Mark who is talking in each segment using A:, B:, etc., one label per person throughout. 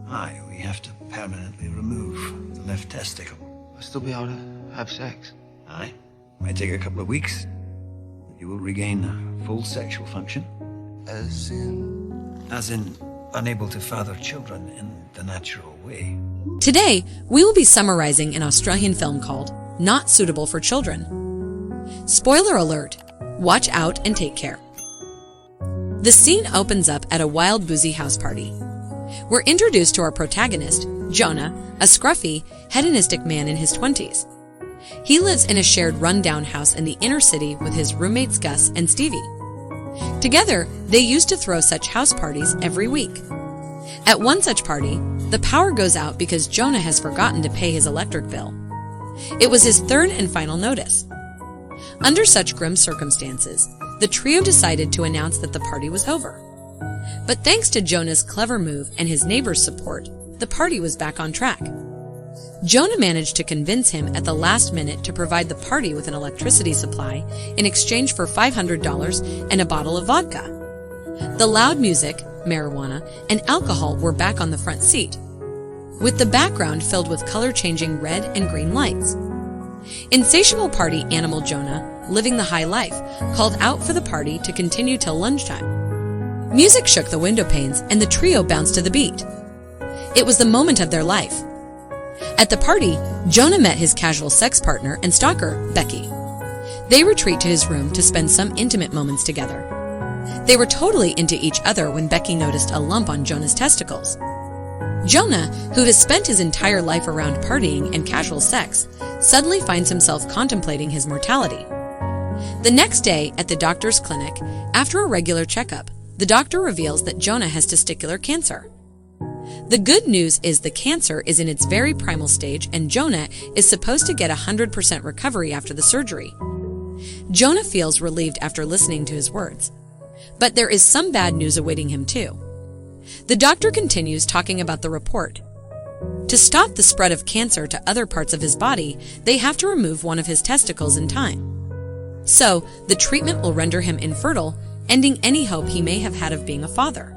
A: Aye, we have to permanently remove the left testicle.
B: I'll still be able to have sex.
A: Aye. Might take a couple of weeks. But you will regain full sexual function.
B: As in?
A: As in, unable to father children in the natural way.
C: Today, we will be summarizing an Australian film called Not Suitable for Children. Spoiler alert, watch out and take care. The scene opens up at a wild, boozy house party. We're introduced to our protagonist, Jonah, a scruffy, hedonistic man in his 20s. He lives in a shared rundown house in the inner city with his roommates Gus and Stevie. Together, they used to throw such house parties every week. At one such party, the power goes out because Jonah has forgotten to pay his electric bill. It was his third and final notice. Under such grim circumstances, the trio decided to announce that the party was over. But thanks to Jonah's clever move and his neighbors' support, the party was back on track. Jonah managed to convince him at the last minute to provide the party with an electricity supply in exchange for $500 and a bottle of vodka. The loud music, marijuana, and alcohol were back on the front seat, with the background filled with color-changing red and green lights. Insatiable party animal Jonah, living the high life, called out for the party to continue till lunchtime. Music shook the window panes and the trio bounced to the beat. It was the moment of their life. At the party, Jonah met his casual sex partner and stalker, Becky. They retreat to his room to spend some intimate moments together. They were totally into each other when Becky noticed a lump on Jonah's testicles. Jonah, who has spent his entire life around partying and casual sex, suddenly finds himself contemplating his mortality. The next day, at the doctor's clinic, after a regular checkup, the doctor reveals that Jonah has testicular cancer. The good news is the cancer is in its very primal stage and Jonah is supposed to get 100% recovery after the surgery. Jonah feels relieved after listening to his words. But there is some bad news awaiting him too. The doctor continues talking about the report. To stop the spread of cancer to other parts of his body, they have to remove one of his testicles in time. So, the treatment will render him infertile, ending any hope he may have had of being a father.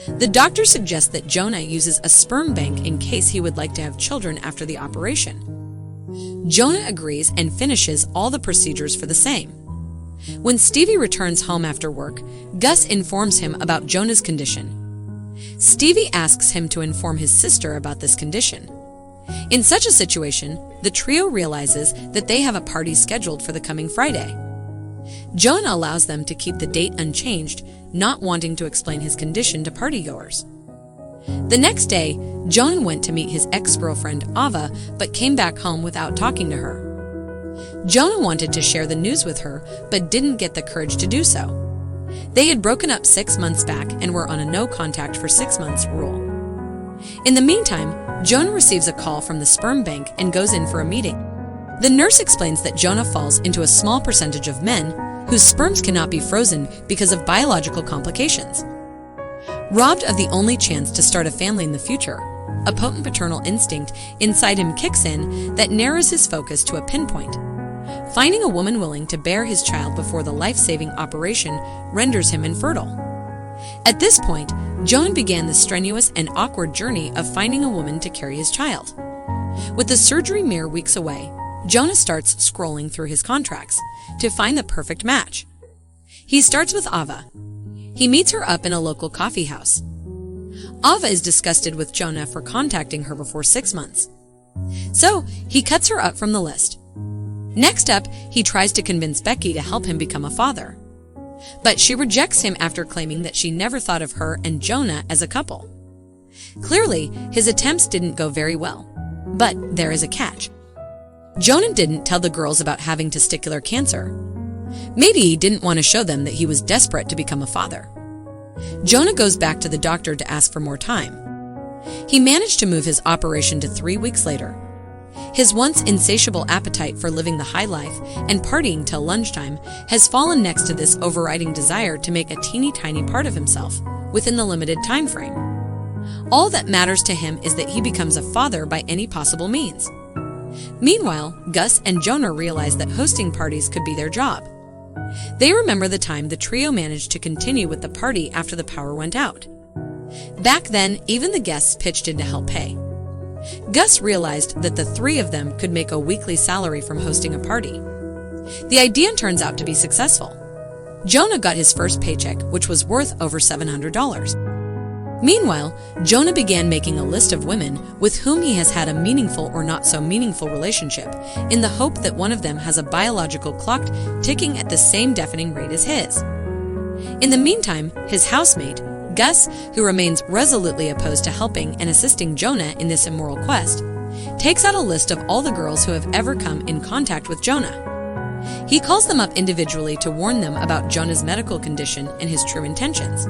C: The doctor suggests that Jonah uses a sperm bank in case he would like to have children after the operation. Jonah agrees and finishes all the procedures for the same. When Stevie returns home after work, Gus informs him about Jonah's condition. Stevie asks him to inform his sister about this condition. In such a situation, the trio realizes that they have a party scheduled for the coming Friday. Jonah allows them to keep the date unchanged, not wanting to explain his condition to partygoers. The next day, Jonah went to meet his ex-girlfriend Ava, but came back home without talking to her. Jonah wanted to share the news with her, but didn't get the courage to do so. They had broken up 6 months back and were on a no-contact for 6 months rule. In the meantime, Jonah receives a call from the sperm bank and goes in for a meeting. The nurse explains that Jonah falls into a small percentage of men whose sperms cannot be frozen because of biological complications. Robbed of the only chance to start a family in the future, a potent paternal instinct inside him kicks in that narrows his focus to a pinpoint. Finding a woman willing to bear his child before the life-saving operation renders him infertile. At this point, Jonah began the strenuous and awkward journey of finding a woman to carry his child. With the surgery mere weeks away, Jonah starts scrolling through his contracts to find the perfect match. He starts with Ava. He meets her up in a local coffee house. Ava is disgusted with Jonah for contacting her before 6 months. So, he cuts her up from the list. Next up, he tries to convince Becky to help him become a father. But she rejects him after claiming that she never thought of her and Jonah as a couple. Clearly, his attempts didn't go very well. But there is a catch. Jonah didn't tell the girls about having testicular cancer. Maybe he didn't want to show them that he was desperate to become a father. Jonah goes back to the doctor to ask for more time. He managed to move his operation to 3 weeks later. His once insatiable appetite for living the high life and partying till lunchtime has fallen next to this overriding desire to make a teeny-tiny part of himself within the limited time frame. All that matters to him is that he becomes a father by any possible means. Meanwhile, Gus and Jonah realize that hosting parties could be their job. They remember the time the trio managed to continue with the party after the power went out. Back then, even the guests pitched in to help pay. Gus realized that the three of them could make a weekly salary from hosting a party. The idea turns out to be successful. Jonah got his first paycheck, which was worth over $700. Meanwhile, Jonah began making a list of women with whom he has had a meaningful or not so meaningful relationship, in the hope that one of them has a biological clock ticking at the same deafening rate as his. In the meantime, his housemate, Gus, who remains resolutely opposed to helping and assisting Jonah in this immoral quest, takes out a list of all the girls who have ever come in contact with Jonah. He calls them up individually to warn them about Jonah's medical condition and his true intentions.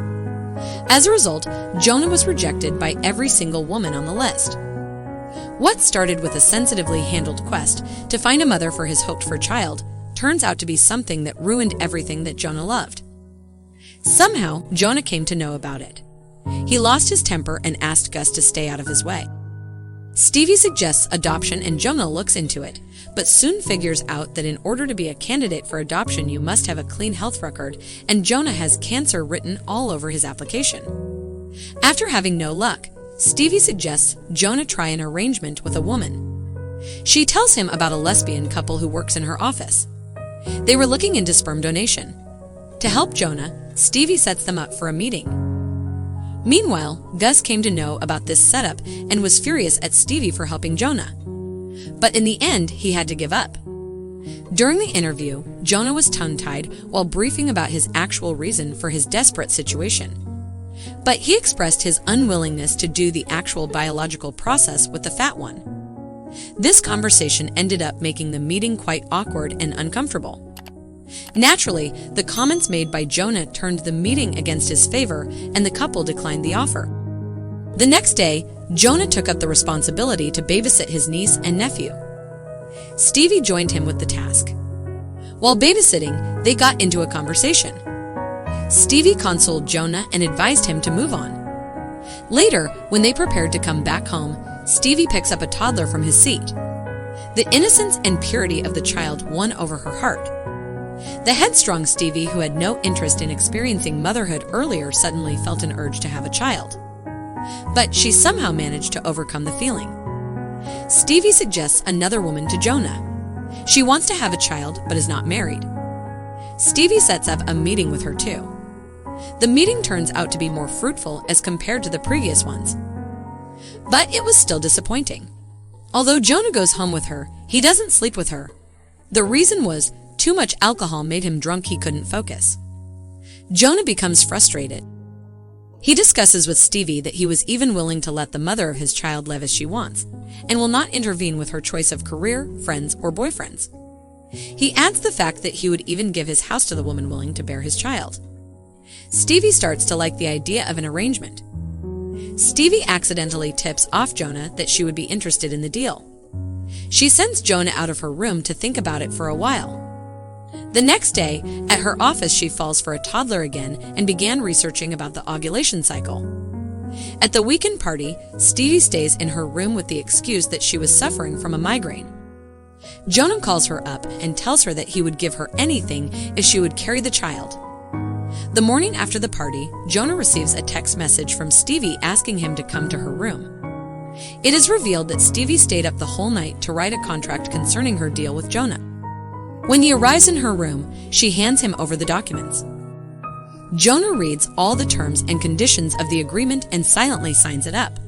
C: As a result, Jonah was rejected by every single woman on the list. What started with a sensitively handled quest to find a mother for his hoped-for child turns out to be something that ruined everything that Jonah loved. Somehow, Jonah came to know about it. He lost his temper and asked Gus to stay out of his way. Stevie suggests adoption and Jonah looks into it, but soon figures out that in order to be a candidate for adoption you must have a clean health record, and Jonah has cancer written all over his application. After having no luck, Stevie suggests Jonah try an arrangement with a woman. She tells him about a lesbian couple who works in her office. They were looking into sperm donation. To help Jonah, Stevie sets them up for a meeting. Meanwhile, Gus came to know about this setup and was furious at Stevie for helping Jonah. But in the end, he had to give up. During the interview, Jonah was tongue-tied while briefing about his actual reason for his desperate situation. But he expressed his unwillingness to do the actual biological process with the fat one. This conversation ended up making the meeting quite awkward and uncomfortable. Naturally, the comments made by Jonah turned the meeting against his favor, and the couple declined the offer. The next day, Jonah took up the responsibility to babysit his niece and nephew. Stevie joined him with the task. While babysitting, they got into a conversation. Stevie consoled Jonah and advised him to move on. Later, when they prepared to come back home, Stevie picks up a toddler from his seat. The innocence and purity of the child won over her heart. The headstrong Stevie, who had no interest in experiencing motherhood earlier, suddenly felt an urge to have a child. But she somehow managed to overcome the feeling. Stevie suggests another woman to Jonah. She wants to have a child but is not married. Stevie sets up a meeting with her too. The meeting turns out to be more fruitful as compared to the previous ones. But it was still disappointing. Although Jonah goes home with her, he doesn't sleep with her. The reason was too much alcohol made him drunk he couldn't focus. Jonah becomes frustrated. He discusses with Stevie that he was even willing to let the mother of his child live as she wants, and will not intervene with her choice of career, friends, or boyfriends. He adds the fact that he would even give his house to the woman willing to bear his child. Stevie starts to like the idea of an arrangement. Stevie accidentally tips off Jonah that she would be interested in the deal. She sends Jonah out of her room to think about it for a while. The next day, at her office, she falls for a toddler again and began researching about the ovulation cycle. At the weekend party, Stevie stays in her room with the excuse that she was suffering from a migraine. Jonah calls her up and tells her that he would give her anything if she would carry the child. The morning after the party, Jonah receives a text message from Stevie asking him to come to her room. It is revealed that Stevie stayed up the whole night to write a contract concerning her deal with Jonah. When he arrives in her room, she hands him over the documents. Jonah reads all the terms and conditions of the agreement and silently signs it up.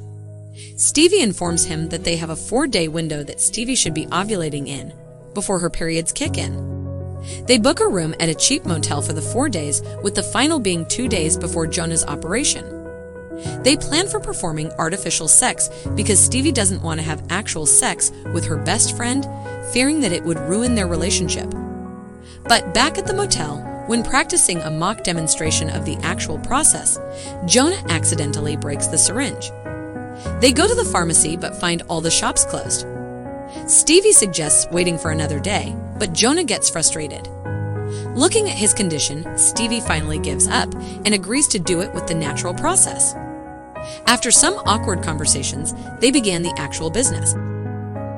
C: Stevie informs him that they have a 4-day window that Stevie should be ovulating in before her periods kick in. They book a room at a cheap motel for the 4 days, with the final being 2 days before Jonah's operation. They plan for performing artificial sex because Stevie doesn't want to have actual sex with her best friend, fearing that it would ruin their relationship. But back at the motel, when practicing a mock demonstration of the actual process, Jonah accidentally breaks the syringe. They go to the pharmacy but find all the shops closed. Stevie suggests waiting for another day, but Jonah gets frustrated. Looking at his condition, Stevie finally gives up and agrees to do it with the natural process. After some awkward conversations, they began the actual business.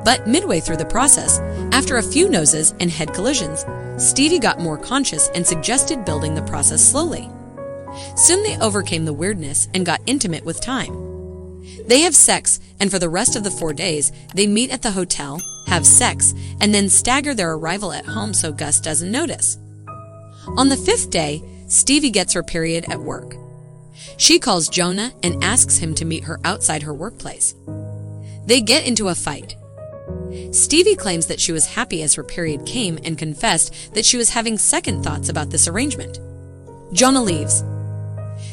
C: But midway through the process, after a few noses and head collisions, Stevie got more conscious and suggested building the process slowly. Soon they overcame the weirdness and got intimate with time. They have sex, and for the rest of the 4 days, they meet at the hotel, have sex, and then stagger their arrival at home so Gus doesn't notice. On the 5th day, Stevie gets her period at work. She calls Jonah and asks him to meet her outside her workplace. They get into a fight. Stevie claims that she was happy as her period came and confessed that she was having second thoughts about this arrangement. Jonah leaves.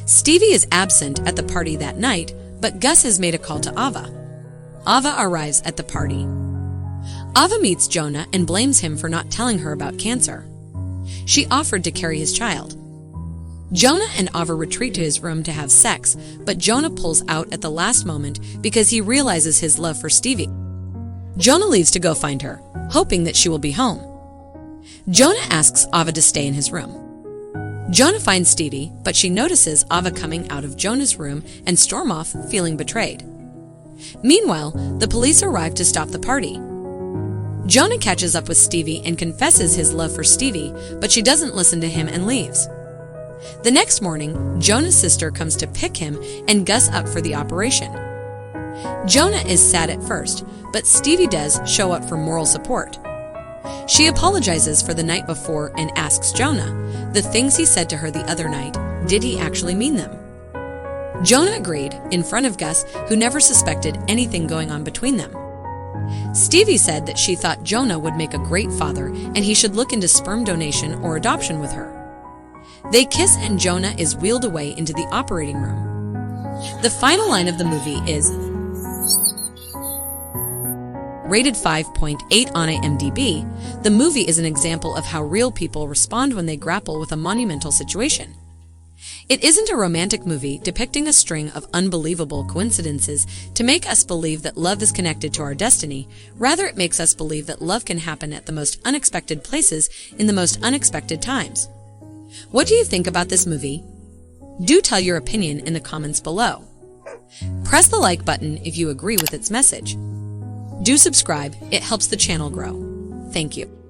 C: Stevie is absent at the party that night, but Gus has made a call to Ava. Ava arrives at the party. Ava meets Jonah and blames him for not telling her about cancer. She offered to carry his child. Jonah and Ava retreat to his room to have sex, but Jonah pulls out at the last moment because he realizes his love for Stevie. Jonah leaves to go find her, hoping that she will be home. Jonah asks Ava to stay in his room. Jonah finds Stevie, but she notices Ava coming out of Jonah's room and storm off, feeling betrayed. Meanwhile, the police arrive to stop the party. Jonah catches up with Stevie and confesses his love for Stevie, but she doesn't listen to him and leaves. The next morning, Jonah's sister comes to pick him and Gus up for the operation. Jonah is sad at first, but Stevie does show up for moral support. She apologizes for the night before and asks Jonah, the things he said to her the other night, did he actually mean them? Jonah agreed, in front of Gus, who never suspected anything going on between them. Stevie said that she thought Jonah would make a great father and he should look into sperm donation or adoption with her. They kiss and Jonah is wheeled away into the operating room. The final line of the movie is rated 5.8 on IMDb. The movie is an example of how real people respond when they grapple with a monumental situation. It isn't a romantic movie depicting a string of unbelievable coincidences to make us believe that love is connected to our destiny. Rather, it makes us believe that love can happen at the most unexpected places in the most unexpected times. What do you think about this movie? Do tell your opinion in the comments below. Press the like button if you agree with its message. Do subscribe, it helps the channel grow. Thank you.